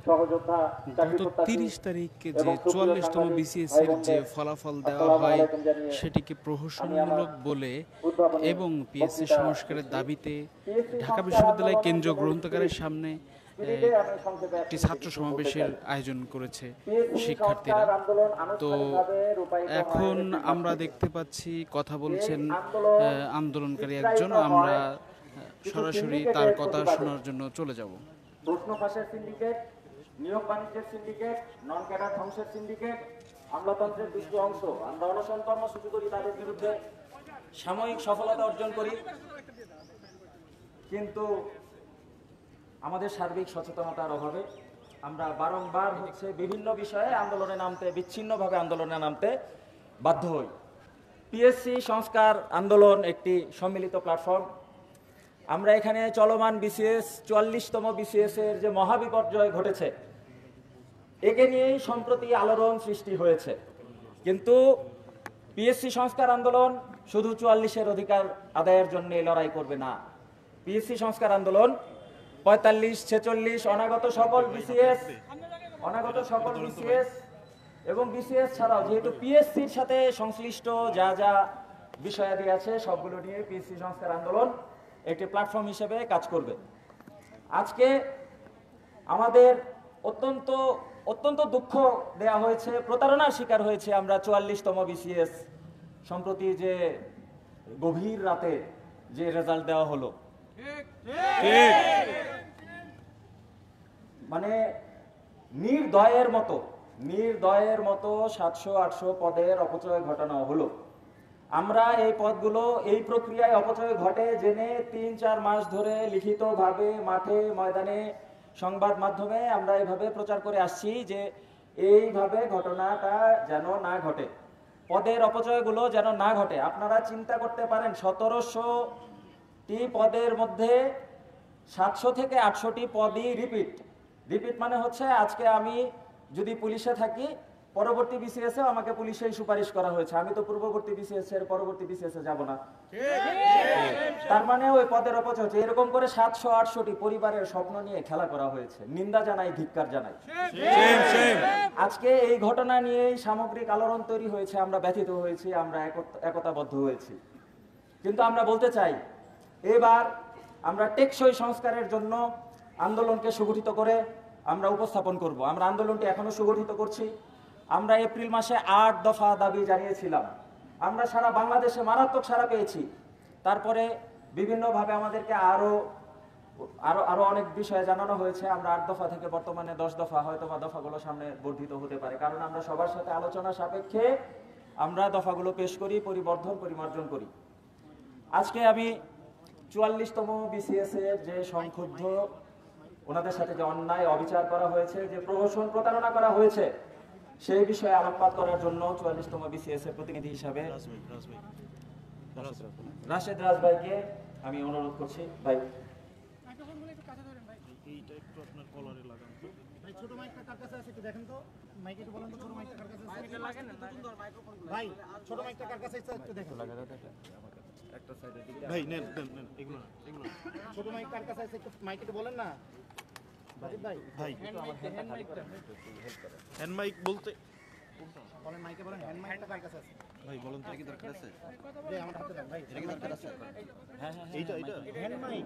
গত ৩০ তারিখে যে ৪৪তম বিসিএস এর যে ফলাফল দেওয়া হয় সেটিকে প্রহসনমূলক বলে এবং পিএসসি সংস্কারের দাবিতে ঢাকা বিশ্ববিদ্যালয় কেন্দ্রীয় গ্রন্থাগারের সামনে একটি ছাত্র সমাবেশের আয়োজন করেছে শিক্ষার্থীরা। তো এখন আমরা দেখতে পাচ্ছি কথা বলছেন আন্দোলনকারী একজন, আমরা সরাসরি তার কথা শোনার জন্য চলে যাব। প্রশ্ন ফাঁসের সিন্ডিকেট, নিয়োগ বাণিজ্যের সিন্ডিকেট, নন ক্যাডার ধ্বংসের সিন্ডিকেট, আমলাতন্ত্রের দুটি অংশ। আমরা অনশন কর্মসূচি করি, তাদের বিরুদ্ধে সাময়িক সফলতা অর্জন করি, কিন্তু আমাদের সার্বিক সচেতনতার অভাবে আমরা বারংবার বিভিন্ন বিষয়ে আন্দোলনে নামতে, বিচ্ছিন্নভাবে আন্দোলনে নামতে বাধ্য হই। পিএসসি সংস্কার আন্দোলন একটি সম্মিলিত প্ল্যাটফর্ম। আমরা এখানে চলমান বিসিএস ৪৪তম বিসিএস এর যে মহাবিপর্যয় ঘটেছে একে নিয়েই সম্প্রতি আলোড়ন সৃষ্টি হয়েছে, কিন্তু পিএসসি সংস্কার আন্দোলন শুধু ৪৪-এর অধিকার আদায়ের জন্য লড়াই করবে না। পিএসসি সংস্কার আন্দোলন ৪৫, ৪৬ অনাগত সকল বিসিএস এবং বিসিএস ছাড়াও যেহেতু পিএসসির সাথে সংশ্লিষ্ট যা যা বিষয়াদি আছে সবগুলো নিয়ে পিএসসি সংস্কার আন্দোলন একটি প্ল্যাটফর্ম হিসেবে কাজ করবে। আজকে আমাদের অত্যন্ত দুঃখ দেয়া হয়েছে, প্রতারণার শিকার হয়েছে আমরা ৪৪তম বিসিএস সম্প্রতি যে গভীর রাতে যে রেজাল্ট দেওয়া হলো, মানে নির্দয়ের মতো ৭০০-৮০০ পদের অপচয় ঘটানো হলো। আমরা এই পদগুলো, এই প্রক্রিয়ায় অপচয় ঘটে জেনে ৩-৪ মাস ধরে লিখিতভাবে মাঠে ময়দানে সংবাদ মাধ্যমে আমরা এইভাবে প্রচার করে আসছি যে এইভাবে ঘটনাটা যেন না ঘটে, পদের অপচয়গুলো যেন না ঘটে। আপনারা চিন্তা করতে পারেন ১৭০০টি পদের মধ্যে ৭০০ থেকে ৮০০টি পদই রিপিট মানে হচ্ছে আজকে আমি যদি পুলিশে থাকি, পরবর্তী বিসিএস এ আমাকে পুলিশেই সুপারিশ করা হয়েছে, আমি তো পূর্ববর্তী বিসিএস এর পরবর্তী বিসিএস এ যাব না, তার মানে ওই পদের অপচয় হচ্ছে। এরকম করে ৭০০-৮০০টি পরিবারের স্বপ্ন নিয়ে খেলা করা হয়েছে। নিন্দা জানাই, ধিক্কার জানাই। আজকে এই ঘটনা নিয়েই সামগ্রিক আলোড়ন তৈরি হয়েছে, আমরা ব্যথিত হয়েছি, আমরা একতাবদ্ধ হয়েছি। কিন্তু আমরা বলতে চাই, এবার আমরা টেকসই সংস্কারের জন্য আন্দোলনকে সংগঠিত করে আমরা উপস্থাপন করব। আমরা আন্দোলনটি এখনো সংগঠিত করছি। আমরা এপ্রিল মাসে ৮ দফা দাবি জানিয়েছিলাম, আমরা সারা বাংলাদেশে মারাত্মক সাড়া পেয়েছি। তারপরে বিভিন্নভাবে আমাদেরকে আরো অনেক বিষয়ে জানানো হয়েছে। আমরা ৮ দফা থেকে বর্তমানে ১০ দফা, হয়তো বা দফাগুলো সামনে বর্ধিত হতে পারে, কারণ আমরা সবার সাথে আলোচনা সাপেক্ষে আমরা দফাগুলো পেশ করি, পরিমার্জন করি। আজকে আমি ৪৪তম বিসিএস এর যে সংক্ষুব্ধ, ওনাদের সাথে যে অন্যায় অবিচার করা হয়েছে, যে প্রহসন প্রতারণা করা হয়েছে, সেই বিষয়ে আলোকপাত করার জন্য ৪৪তম বিসিএস এর প্রতিনিধি হিসাবে রাশেদ রাজ ভাইকে আমি অনুরোধ করছি। ভাই ছোট মাইকটা কার কাছে আছে একটু দেখেন তো, মাইক একটু বলেন তো, ছোট মাইকটা কার কাছে আছে? ভাই ছোট মাইকটা কার কাছে আছে একটু দেখেন। একটা সাইডে ভাই নেন এগুলো ছোট মাইক কার কাছে আছে একটু মাইক একটু বলেন না রাজীব ভাই। হ্যান্ড মাইক বলতে বলেন, মাইকে বলেন হ্যান্ড মাইকটা কার কাছে আছে ভাই বলেন তো, কি দরকার আছে ভাই? আমার হাতে দেন ভাই, এটা কি দরকার আছে? হ্যাঁ এইটা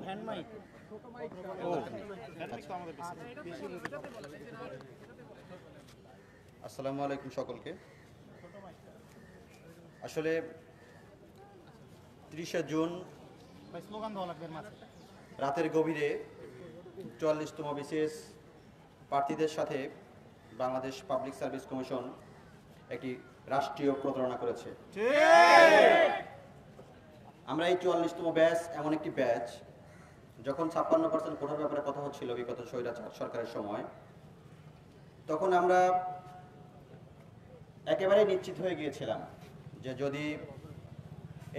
হ্যান্ড মাইক ছোট মাইক। ও হ্যান্ড মাইক তো আমাদের বেশি। আসসালামু আলাইকুম সকলকে। আসলে ৩০শে জুন রাতের গভীরে ৪৪তম বিসিএস প্রার্থীদের সাথে বাংলাদেশ পাবলিক সার্ভিস কমিশন একটি রাষ্ট্রীয় প্রতারণা করেছে। আমরা এই ৪৪তম ব্যাচ এমন একটি ব্যাচ, যখন ৫৬% কোটার ব্যাপারে কথা হচ্ছিল বিগত স্বৈরাচার সরকারের সময়, তখন আমরা একেবারেই নিশ্চিত হয়ে গিয়েছিলাম যে যদি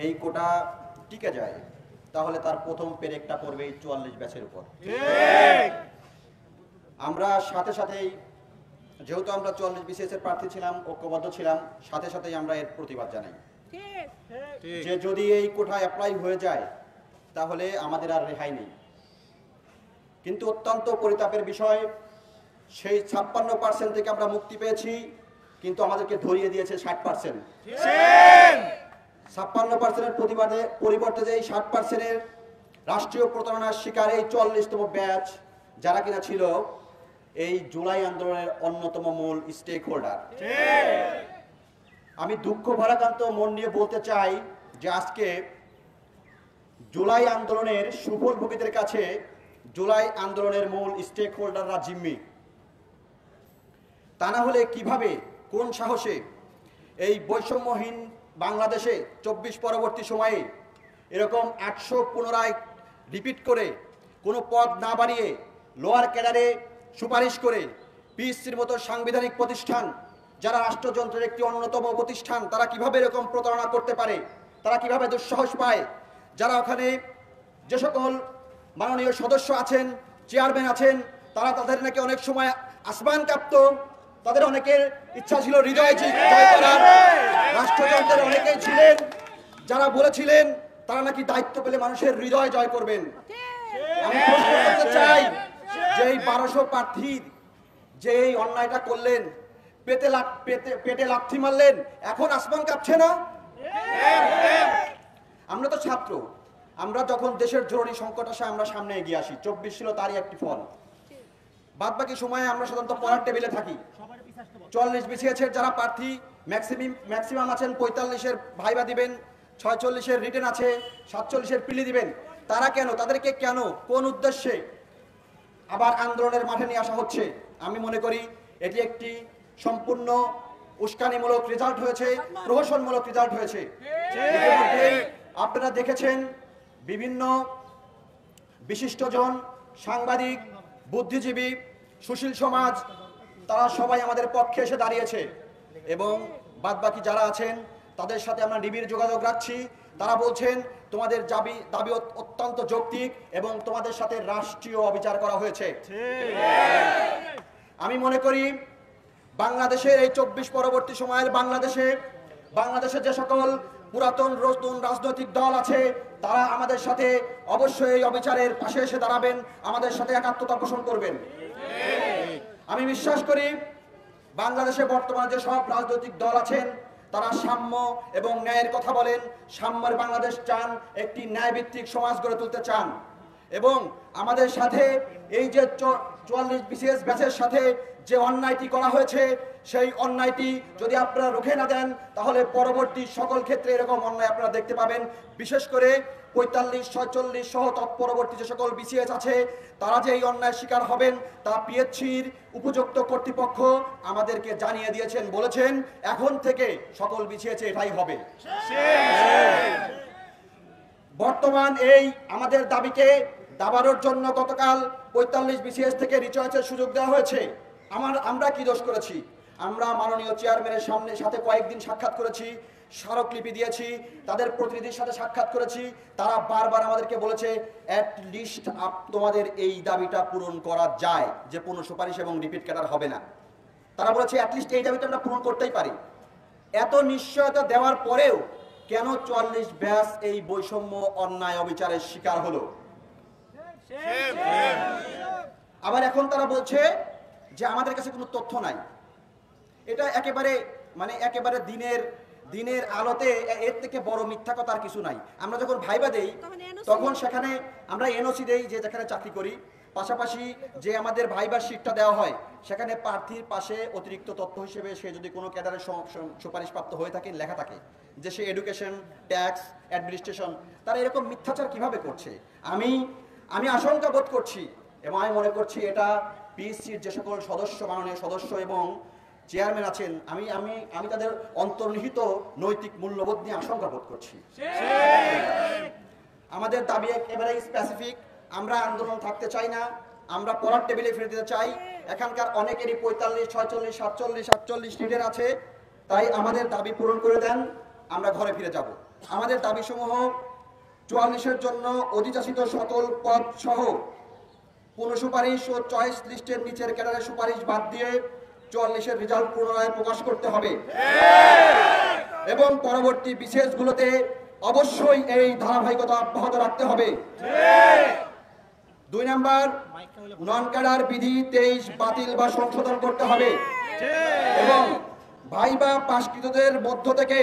এই কোটা টিকে যায় তাহলে তার প্রথম পেরেকটা পড়বে এই ৪৪ ব্যাচের উপর। আমরা সাথেই যেহেতু আমরা ৪৪ বিসিএস এর প্রার্থী ছিলাম, ঐক্যবদ্ধ ছিলাম, সাথেই আমরা এর প্রতিবাদ জানাই যে যদি এই কোটা অ্যাপ্লাই হয়ে যায় তাহলে আমাদের আর রেহাই নেই। কিন্তু অত্যন্ত পরিতাপের বিষয়, সেই 56% থেকে আমরা মুক্তি পেয়েছি, কিন্তু আমাদেরকে ধরিয়ে দিয়েছে 60%। 56%-এর পরিবর্তে যে 60%-এর রাষ্ট্রীয় প্রতারণার শিকার এই 44তম ব্যাচ, যারা কিনা ছিল এই জুলাই আন্দোলনের অন্যতম মূল স্টেক হোল্ডার। আমি দুঃখ ভারাক্রান্ত মন নিয়ে বলতে চাই যে আজকে জুলাই আন্দোলনের সুফল ভোগীদের কাছে জুলাই আন্দোলনের মূল স্টেক হোল্ডাররা জিম্মি। তা না হলে কিভাবে, কোন সাহসে এই বৈষম্যহীন বাংলাদেশে 24 পরবর্তী সময়ে এরকম 800 পুনরায় রিপিট করে কোনো পদ না বাড়িয়ে লোয়ার ক্যাডারে সুপারিশ করে পিএসসির মতো সাংবিধানিক প্রতিষ্ঠান, যারা রাষ্ট্রযন্ত্রের একটি অন্যতম প্রতিষ্ঠান, তারা কিভাবে এরকম প্রতারণা করতে পারে, তারা কিভাবে দুঃসাহস পায়? যারা ওখানে যে সকল মাননীয় সদস্য আছেন, চেয়ারম্যান আছেন, তারা তাদের নাকি অনেক সময় আসমান কাঁপত, তাদের অনেকের ইচ্ছা ছিল হৃদয় জয় করার। রাষ্ট্রযন্ত্রের অনেকেই ছিলেন যারা বলেছিলেন তারা নাকি দায়িত্ব পেলে মানুষের হৃদয় জয় করবেন। আমি প্রশ্ন করতে চাই যে এই 1200 প্রার্থীর যে এই অন্যায়টা করলেন, পেটে লাথি মারলেন, এখন আসমান কাঁপছে না? আমরা তো ছাত্র, আমরা যখন দেশের জরুরি সংকট আসে আমরা সামনে এগিয়ে আসি। 24 ছিল তারই একটি ফল। বাদ বাকি সময়ে আমরা সাধারণত পড়ার টেবিলে থাকি। 44 বিসিএস এর যারা প্রার্থী ম্যাক্সিমাম আছেন 45-এর ভাইবা দিবেন, 46-এর রিটেন আছে, 47-এর পিলি দিবেন। তারা কেন, তাদেরকে কেন, কোন উদ্দেশ্যে আবার আন্দোলনের মাঠে নিয়ে আসা হচ্ছে? আমি মনে করি এটি একটি সম্পূর্ণ উস্কানিমূলক রেজাল্ট হয়েছে, প্রহসনমূলক রেজাল্ট হয়েছে। ইতিমধ্যেই আপনারা দেখেছেন বিভিন্ন বিশিষ্টজন, সাংবাদিক, বুদ্ধিজীবী, সুশীল সমাজ, তারা সবাই আমাদের পক্ষে এসে দাঁড়িয়েছে এবং বাদবাকি যারা আছেন তাদের সাথে আমরা নিবিড় যোগাযোগ রাখছি। তারা বলছেন তোমাদের দাবি অত্যন্ত যৌক্তিক এবং তোমাদের সাথে রাষ্ট্রীয় অবিচার করা হয়েছে। আমি মনে করি বাংলাদেশের এই 24 পরবর্তী সময়ের বাংলাদেশে যে সকল পুরাতন নতুন রাজনৈতিক দল আছে তারা আমাদের সাথে অবশ্যই এই অবিচারের পাশে এসে দাঁড়াবেন, আমাদের সাথে একাত্মতা পোষণ করবেন। আমি বিশ্বাস করি বাংলাদেশে বর্তমানে যে সব রাজনৈতিক দল আছেন তারা সাম্য এবং ন্যায়ের কথা বলেন, সাম্যের বাংলাদেশ চান, একটি ন্যায়ভিত্তিক সমাজ গড়ে তুলতে চান। এবং আমাদের সাথে এই যে 44 বিসিএস ব্যাচের সাথে যে অন্যায়টি করা হয়েছে, সেই অন্যায়টি যদি আপনারা রুখে না দেন তাহলে পরবর্তী সকল ক্ষেত্রে এরকম অন্যায় আপনারা দেখতে পাবেন। বিশেষ করে 45, 46 সহ তৎপরবর্তী যে সকল বিসিএস আছে তারা যে এই অন্যায় শিকার হবেন তা পিএসসির উপযুক্ত কর্তৃপক্ষ আমাদেরকে জানিয়ে দিয়েছেন, বলেছেন এখন থেকে সকল বিসিএস এটাই হবে। বর্তমান এই আমাদের দাবিকে দাবানোর জন্য গতকাল 45 বিসিএস থেকে রিচয়েসের সুযোগ দেওয়া হয়েছে। আমরা কি দোষ করেছি? আমরা মাননীয় চেয়ারম্যানের সাথে কয়েকদিন সাক্ষাৎ করেছি, স্মারকলিপি দিয়েছি, তাদের প্রতিনিধির সাথে সাক্ষাৎ করেছি। তারা বারবার আমাদেরকে বলেছে অ্যাটলিস্ট তোমাদের এই দাবিটা পূরণ করা যায় যে পুনঃ সুপারিশ এবং রিপিট ক্যাডার হবে না। তারা বলেছে অ্যাটলিস্ট এই দাবিটা আমরা পূরণ করতেই পারি। এত নিশ্চয়তা দেওয়ার পরেও কেন 44 ব্যাচ এই বৈষম্য অন্যায় অবিচারের শিকার হলো? আবার এখন তারা বলছে যে আমাদের কাছে কোনো তথ্য নাই। এটা একেবারে দিনের আলোতে এর থেকে বড় মিথ্যা কথা আর কিছু নাই। আমরা যখন ভাইবা দেই তখন সেখানে আমরা এনওসি দেই যে যেখানে চাকরি করি, পাশাপাশি যে আমাদের ভাইবার শিটটা দেওয়া হয় সেখানে প্রার্থীর পাশে অতিরিক্ত তথ্য হিসেবে সে যদি কোনো ক্যাডারের সুপারিশপ্রাপ্ত হয়ে থাকে লেখা থাকে যে সে এডুকেশন, ট্যাক্স, অ্যাডমিনিস্ট্রেশন। তারা এরকম মিথ্যাচার কিভাবে করছে? আমি আশঙ্কা বোধ করছি এবং আমি মনে করছি এটা পিএসসির যে সকল মাননীয় সদস্য এবং চেয়ারম্যান আছেন আমি তাদের অন্তর্নিহিত নৈতিক মূল্যবোধ নিয়ে আশঙ্কা বোধ করছি। আমাদের দাবি একেবারে স্পেসিফিক, আমরা আন্দোলন থাকতে চাই না, আমরা পড়ার টেবিলে ফিরে দিতে চাই। এখানকার অনেকেরই 45, 46, 47, 48 লিডার আছে, তাই আমাদের দাবি পূরণ করে দেন, আমরা ঘরে ফিরে যাব। আমাদের দাবিসমূহ 44-এর জন্য অধিযাচিত সকল পদ সহ পুনঃ সুপারিশ ও চয়েস লিস্টের নিচের ক্যাডারের সুপারিশ বাদ দিয়ে 44-এর রেজাল্ট পুনরায় প্রকাশ করতে হবে এবং পরবর্তী বিসিএস গুলোতে অবশ্যই এই ধারাবাহিকতা অব্যাহত রাখতে হবে। 2 নাম্বার, নন ক্যাডার বিধি 23 বাতিল বা সংশোধন করতে হবে এবং ভাইবা পাশকৃতদের মধ্য থেকে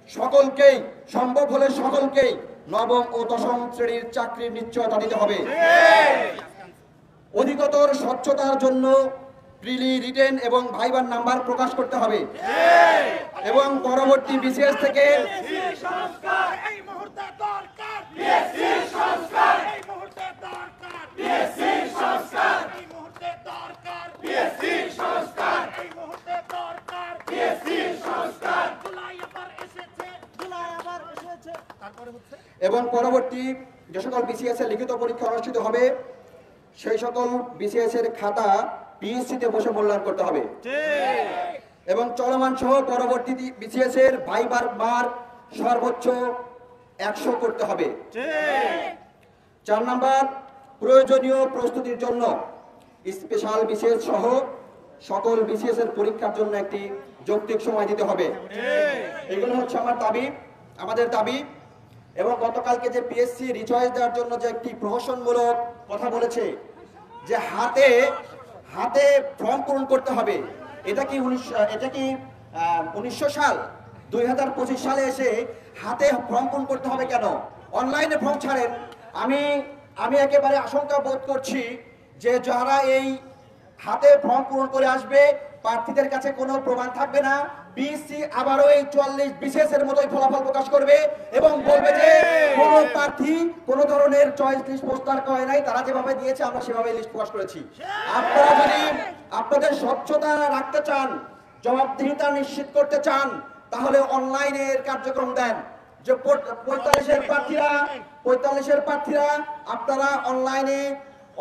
সকলকেই, সম্ভব হলে সকলকেই নবম ও দশম শ্রেণীর চাকরির নিশ্চয়তা দিতে হবে। অধিকতর স্বচ্ছতার জন্য প্রিলি, রিটেন এবং ভাইবার নাম্বার প্রকাশ করতে হবে এবং পরবর্তী বিসিএস থেকে এবং পরবর্তী যে সকল বিসিএস এর লিখিত পরীক্ষা অনুষ্ঠিত হবে সেই সকল বিসিএস এর খাতা পিএসসি তে বসে মূল্যায়ন করতে হবে এবং চলমান সহ পরবর্তী বিসিএস এর ভাইবার মার্ক সর্বোচ্চ 100 করতে হবে। 4 নাম্বার, প্রয়োজনীয় প্রস্তুতির জন্য স্পেশাল বিসিএস সহ সকল বিসিএস এর পরীক্ষার জন্য একটি যৌক্তিক সময় দিতে হবে। এগুলো হচ্ছে আমাদের দাবি এবং গতকালকে যে পিএসসি রিচয়েস দেওয়ার জন্য যে একটি প্রহসনমূলক কথা বলেছে যে হাতে ফর্ম পূরণ করতে হবে, এটা কি 1900 সাল? 2025 সালে এসে হাতে ফর্ম পূরণ করতে হবে কেন? অনলাইনে ফর্ম ছাড়েন। আমি একেবারে আশঙ্কা বোধ করছি যে যারা এই হাতে ফর্ম পূরণ করে আসবে প্রার্থীদের কাছে কোনো প্রমাণ থাকবে না। পিএসসি আবারও এই 44 বিসিএস এর মতোই ফলাফল প্রকাশ করবে এবং বলবে যে কোন প্রার্থী কোন ধরনের চয়েস লিস্ট প্রস্তাব করে নাই, তারা যেভাবে দিয়েছে আমরা সেভাবে লিস্ট প্রকাশ করেছি। আপনারা যদি আপনাদের স্বচ্ছতা রাখতে চান, জবাবদিহিতা নিশ্চিত করতে চান, তাহলে অনলাইনের কার্যক্রম দেন। যে 45 প্রার্থীরা আপনারা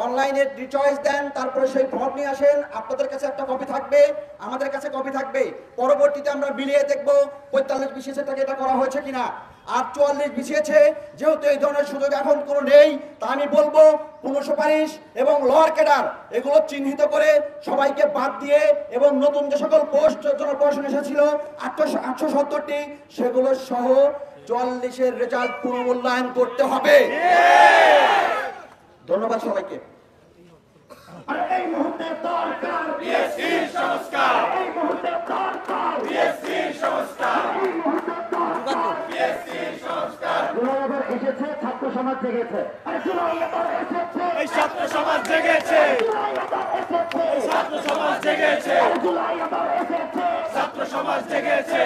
অনলাইনে রিচয়েস দেন, তারপরে সেই ফর্ম নিয়ে আসেন। আপনাদের কাছে একটা কপি থাকবে, আমাদের কাছে কপি থাকবে। পরবর্তীতে আমরা মিলিয়ে দেখব 45 বিসিএস থেকে এটা করা হয়েছে কিনা। আর 44 বিসিএসে যেহেতু এই ধরনের সুযোগ এখন কোনো নেই, তা আমি বলবো কোনো সুপারিশ এবং লোয়ার ক্যাডার এগুলো চিহ্নিত করে সবাইকে বাদ দিয়ে এবং নতুন যে সকল পোস্ট জনপ্রশাসন এসেছিল 870টি সেগুলো সহ 44-এর রেজাল্ট পুনর্মূল্যায়ন করতে হবে। ধন্যবাদ সবাইকে। এই মুহূর্তে দরকার পিএসসি সংস্কার, এই মুহূর্তে দরকার পিএসসি সংস্কার, এই মুহূর্তে দরকার পিএসসি সংস্কার। জুলাই আবার এসেছে, ছাত্র সমাজ জেগেছে। জুলাই আবার এসেছে, এই ছাত্র সমাজ জেগেছে। জুলাই আবার এসেছে, এই ছাত্র সমাজ জেগেছে। জুলাই আবার এসেছে, ছাত্র সমাজ জেগেছে।